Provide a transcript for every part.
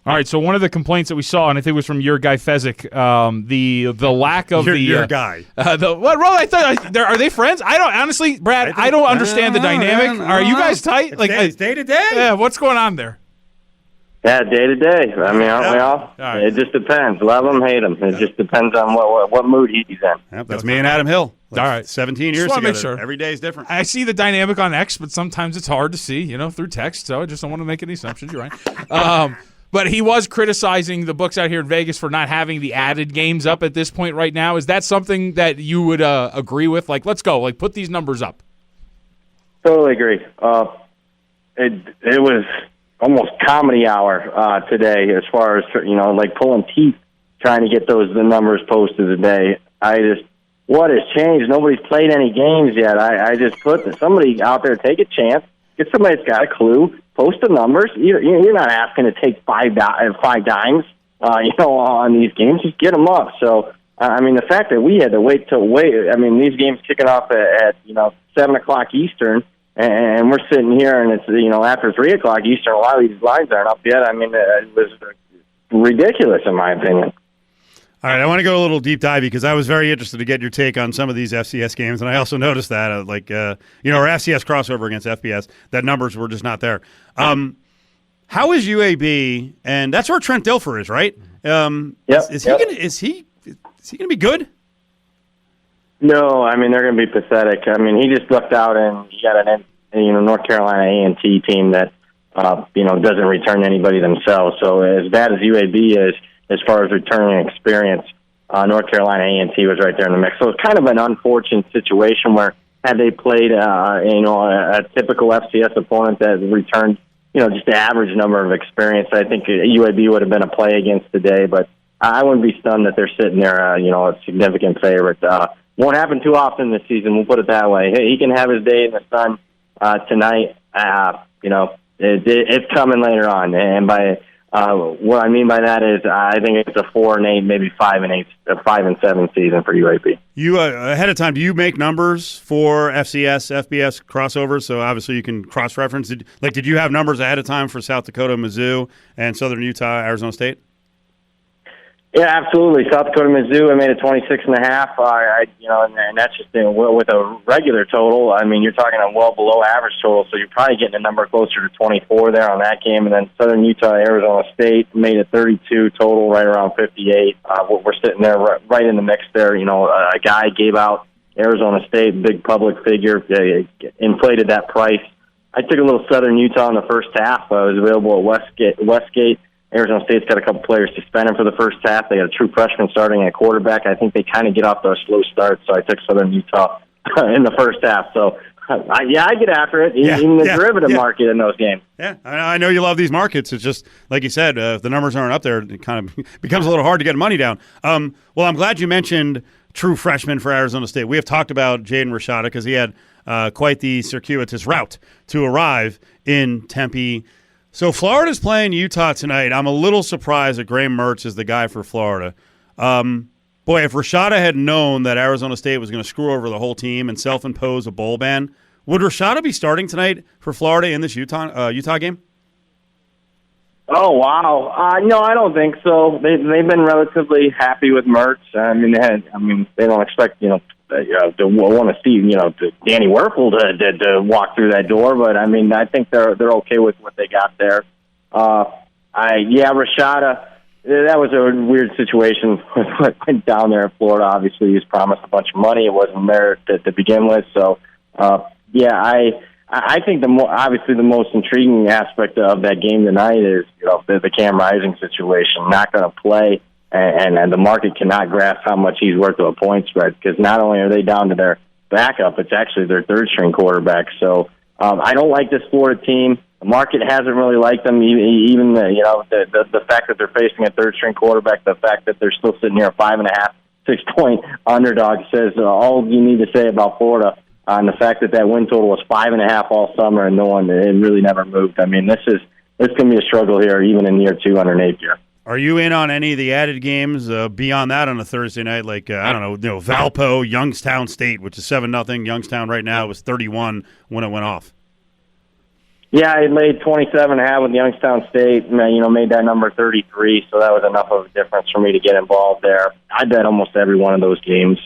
All right, so one of the complaints that we saw, and I think it was from your guy Fezzik, the lack of your guy. I thought are they friends? I don't honestly, Brad. I don't understand the dynamic. Are you guys tight? It's day to day. Yeah, what's going on there? Yeah, day to day. I mean, aren't we all? Right. It just depends. Love him, hate him. It just depends on what mood he's in. Yep, that's me and Adam Hill. All right, 17 years together. Make sure. Every day is different. I see the dynamic on X, but sometimes it's hard to see, through text. So I just don't want to make any assumptions. You're right. But he was criticizing the books out here in Vegas for not having the added games up at this point right now. Is that something that you would agree with? Like, let's go. Like, put these numbers up. Totally agree. It was almost comedy hour today as far as, like pulling teeth trying to get the numbers posted today. What has changed? Nobody's played any games yet. I just put somebody out there, take a chance, get somebody that's got a clue, post the numbers. You're not asking to take five dimes, on these games. Just get them up. So, the fact that we had to wait, these games kicking off at 7 o'clock Eastern, and we're sitting here and it's, after 3 o'clock Eastern, a lot of these lines aren't up yet. It was ridiculous in my opinion. All right, I want to go a little deep dive because I was very interested to get your take on some of these FCS games, and I also noticed that, our FCS crossover against FBS, that numbers were just not there. How is UAB, and that's where Trent Dilfer is, right? Is he going to be good? No, they're going to be pathetic. He just lucked out, and he got an North Carolina A&T team that doesn't return anybody themselves. So as bad as UAB is, as far as returning experience, North Carolina A&T was right there in the mix. So it's kind of an unfortunate situation where had they played, a typical FCS opponent that returned, just the average number of experience, I think UAB would have been a play against today. But I wouldn't be stunned that they're sitting there, a significant favorite. Won't happen too often this season. We'll put it that way. He can have his day in the sun tonight. It's coming later on, and by what I mean by that is I think it's a 4-8, maybe 5-8, 5-7 season for UAB. You ahead of time, do you make numbers for FCS, FBS crossovers? So obviously you can cross-reference. Did you have numbers ahead of time for South Dakota, Mizzou, and Southern Utah, Arizona State? Yeah, absolutely. South Dakota, Mizzou, I made it 26.5. And that's just with a regular total. You're talking a well below average total, so you're probably getting a number closer to 24 there on that game. And then Southern Utah, Arizona State made it 32 total, right around 58. We're sitting there right in the mix there. A guy gave out Arizona State, big public figure, inflated that price. I took a little Southern Utah in the first half. I was available at Westgate. Arizona State's got a couple players suspended for the first half. They got a true freshman starting at quarterback. I think they kind of get off to a slow start, so I took Southern Utah in the first half. So, I get after it, even the derivative market in those games. Yeah, I know you love these markets. It's just, like you said, if the numbers aren't up there, it kind of becomes a little hard to get money down. Well, I'm glad you mentioned true freshman for Arizona State. We have talked about Jaden Rashada because he had quite the circuitous route to arrive in Tempe. So Florida's playing Utah tonight. I'm a little surprised that Graham Mertz is the guy for Florida. Boy, if Rashada had known that Arizona State was going to screw over the whole team and self-impose a bowl ban, would Rashada be starting tonight for Florida in this Utah game? Oh, wow. No, I don't think so. They've been relatively happy with Mertz. They don't expect, to want to see, Danny Werfel to walk through that door. But I think they're okay with what they got there. Rashada, that was a weird situation. Went down there in Florida. Obviously, he was promised a bunch of money. It wasn't there to begin with. So, I think the most intriguing aspect of that game tonight is the Cam Rising situation. Not going to play. And the market cannot grasp how much he's worth of a point spread because not only are they down to their backup, it's actually their third-string quarterback. So I don't like this Florida team. The market hasn't really liked them. Even the fact that they're facing a third-string quarterback, the fact that they're still sitting here a 5.5, 6-point underdog says all you need to say about Florida. And the fact that win total was 5.5 all summer and it really never moved. This can be a struggle here even in year 2 under Napier. Are you in on any of the added games beyond that on a Thursday night? Like, Valpo, Youngstown State, which is 7-0. Youngstown right now was 31 when it went off. Yeah, I laid 27.5 with Youngstown State, made that number 33, so that was enough of a difference for me to get involved there. I bet almost every one of those games.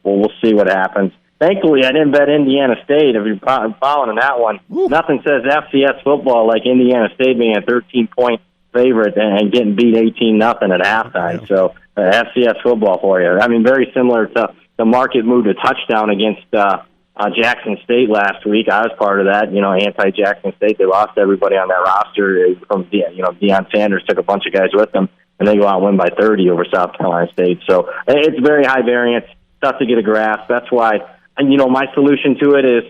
We'll see what happens. Thankfully, I didn't bet Indiana State. If you're following that one, nothing says FCS football like Indiana State being a 13-point favorite and getting beat 18-0 at halftime. So FCS football for you. I mean, very similar to the market moved a touchdown against Jackson State last week. I was part of that, anti-Jackson State. They lost everybody on that roster. From Deion Sanders took a bunch of guys with them, and they go out and win by 30 over South Carolina State. So it's very high variance, tough to get a grasp. That's why, my solution to it is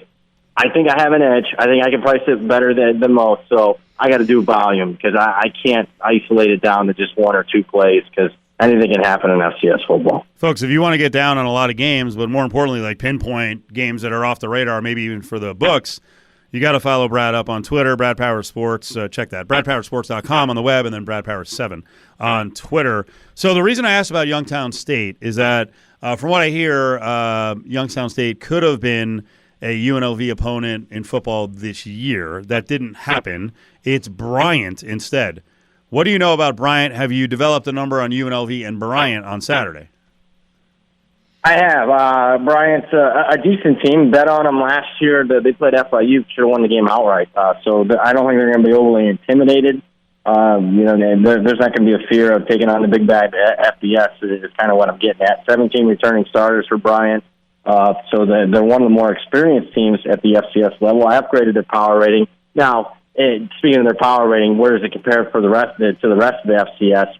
I think I have an edge. I think I can price it better than most. So I got to do volume because I can't isolate it down to just one or two plays because anything can happen in FCS football. Folks, if you want to get down on a lot of games, but more importantly, like pinpoint games that are off the radar, maybe even for the books, you got to follow Brad up on Twitter, Brad Power Sports. Check that, bradpowersports.com on the web, and then Brad Power 7 on Twitter. So the reason I asked about Youngstown State is that, from what I hear, Youngstown State could have been a UNLV opponent in football this year. That didn't happen. It's Bryant instead. What do you know about Bryant? Have you developed a number on UNLV and Bryant on Saturday? I have. Bryant's a decent team. Bet on them last year. They played FIU. Should have won the game outright. So I don't think they're going to be overly intimidated. There's not going to be a fear of taking on the big bad FBS is kind of what I'm getting at. 17 returning starters for Bryant. So they're one of the more experienced teams at the FCS level. I upgraded their power rating. Now, speaking of their power rating, where does it compare to the rest of the FCS?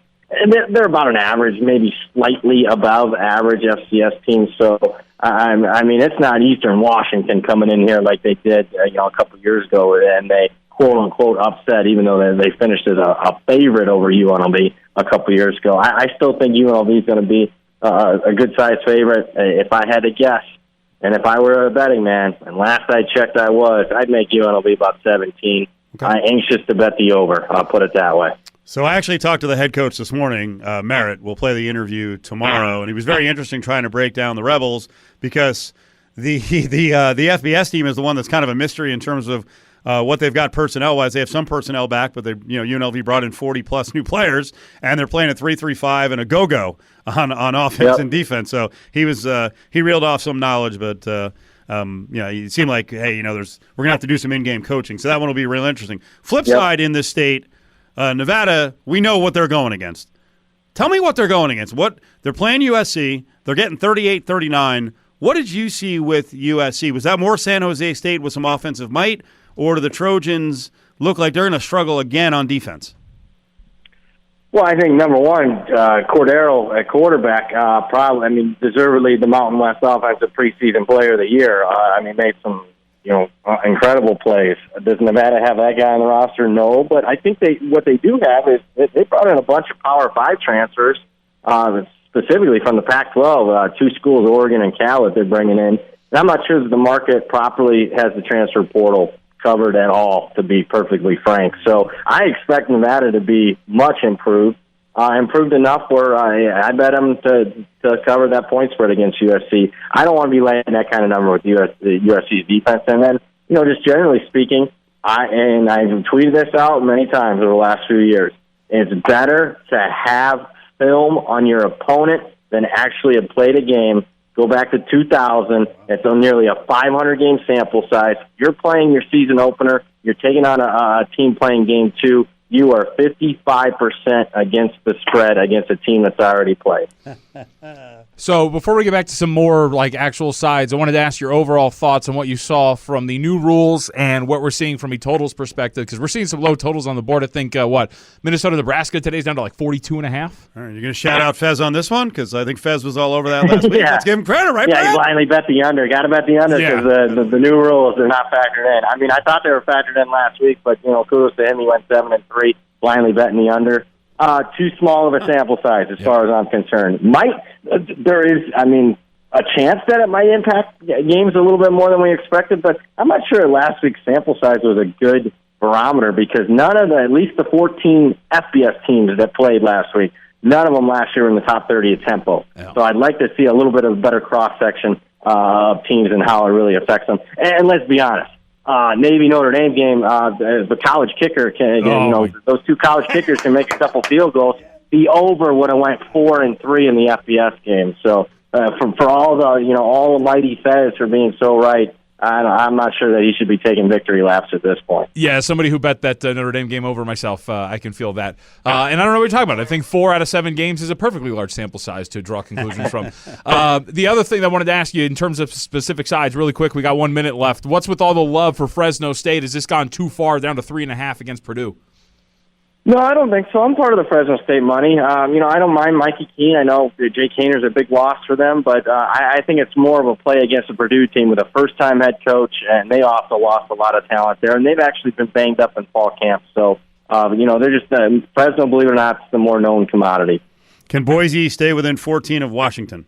They're about an average, maybe slightly above average FCS team. So, I mean, it's not Eastern Washington coming in here like they did, a couple of years ago, and they quote unquote upset, even though they finished as a favorite over UNLV a couple of years ago. I still think UNLV is going to be a good size favorite. If I had to guess, and if I were a betting man, and last I checked I'd make UNLV about 17. Okay. I'm anxious to bet the over. I'll put it that way. So I actually talked to the head coach this morning, Merritt. We'll play the interview tomorrow, and he was very interesting trying to break down the Rebels because the FBS team is the one that's kind of a mystery in terms of what they've got personnel-wise. They have some personnel back, but UNLV brought in 40-plus new players, and they're playing a 3-3-5 and a go-go on offense and defense. So he reeled off some knowledge, but it seemed like, hey, we're going to have to do some in-game coaching. So that one will be real interesting. Flip side in this state, Nevada, we know what they're going against. Tell me what they're going against. They're playing USC. They're getting 38-39. What did you see with USC? Was that more San Jose State with some offensive might, or do the Trojans look like they're going to struggle again on defense? Well, I think, number one, Cordero at quarterback, deservedly the Mountain West Offensive Preseason Player of the Year. Made some, incredible plays. Does Nevada have that guy on the roster? No, but I think what they do have is they brought in a bunch of Power 5 transfers, specifically from the Pac-12, two schools, Oregon and Cal, that they're bringing in. And I'm not sure that the market properly has the transfer portal covered at all, to be perfectly frank. So I expect Nevada to be much improved enough where I bet them to cover that point spread against USC. I don't want to be laying that kind of number with USC's defense. And then, just generally speaking, I've tweeted this out many times over the last few years. It's better to have film on your opponent than actually have played a game. Go back to 2000. It's nearly a 500-game sample size. You're playing your season opener. You're taking on a team playing game 2. You are 55% against the spread against a team that's already played. So before we get back to some more actual sides, I wanted to ask your overall thoughts on what you saw from the new rules and what we're seeing from a totals perspective, because we're seeing some low totals on the board. I think, Minnesota-Nebraska today's down to 42.5. All right, you're going to shout out Fez on this one? Because I think Fez was all over that last week. Let's give him credit, right, Brad? Yeah, he blindly bet the under. Got to bet the under because the new rules are not factored in. I thought they were factored in last week, but, kudos to him. He went 7-3, blindly betting the under. Too small of a sample size as far as I'm concerned. There is a chance that it might impact games a little bit more than we expected, but I'm not sure last week's sample size was a good barometer because at least the 14 FBS teams that played last week, none of them last year were in the top 30 at tempo. Yeah. So I'd like to see a little bit of better cross-section of teams and how it really affects them. And let's be honest, Navy Notre Dame game, the college kicker can, those two college kickers can make a couple field goals. The over would have went 4-3 in the FBS game. So for all the all Mighty Fez for being so right, I'm not sure that he should be taking victory laps at this point. Yeah, as somebody who bet that Notre Dame game over myself, I can feel that. And I don't know what you're talking about. I think 4 out of 7 games is a perfectly large sample size to draw conclusions from. The other thing that I wanted to ask you in terms of specific sides, really quick, we got 1 minute left. What's with all the love for Fresno State? Has this gone too far, down to 3.5 against Purdue? No, I don't think so. I'm part of the Fresno State money. I don't mind Mikey Keene. I know Jay Kaner's a big loss for them, but I think it's more of a play against a Purdue team with a first-time head coach, and they also lost a lot of talent there, and they've actually been banged up in fall camp. So, they're just Fresno, believe it or not, is the more known commodity. Can Boise stay within 14 of Washington?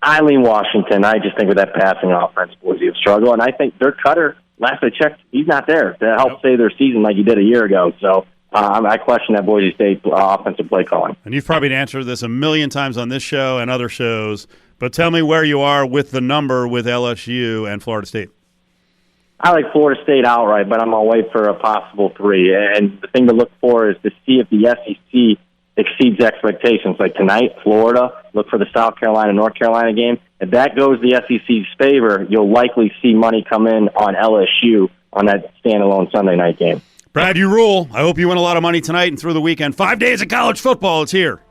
I lean Washington. I just think with that passing offense, Boise will struggle, and I think their cutter, last I checked, he's not there to help save their season like he did a year ago. So. I question that Boise State offensive play calling. And you've probably answered this a million times on this show and other shows, but tell me where you are with the number with LSU and Florida State. I like Florida State outright, but I'm going to wait for a possible 3. And the thing to look for is to see if the SEC exceeds expectations. Like tonight, Florida, look for the South Carolina-North Carolina game. If that goes the SEC's favor, you'll likely see money come in on LSU on that standalone Sunday night game. Brad, you rule. I hope you win a lot of money tonight and through the weekend. 5 days of college football. It's here.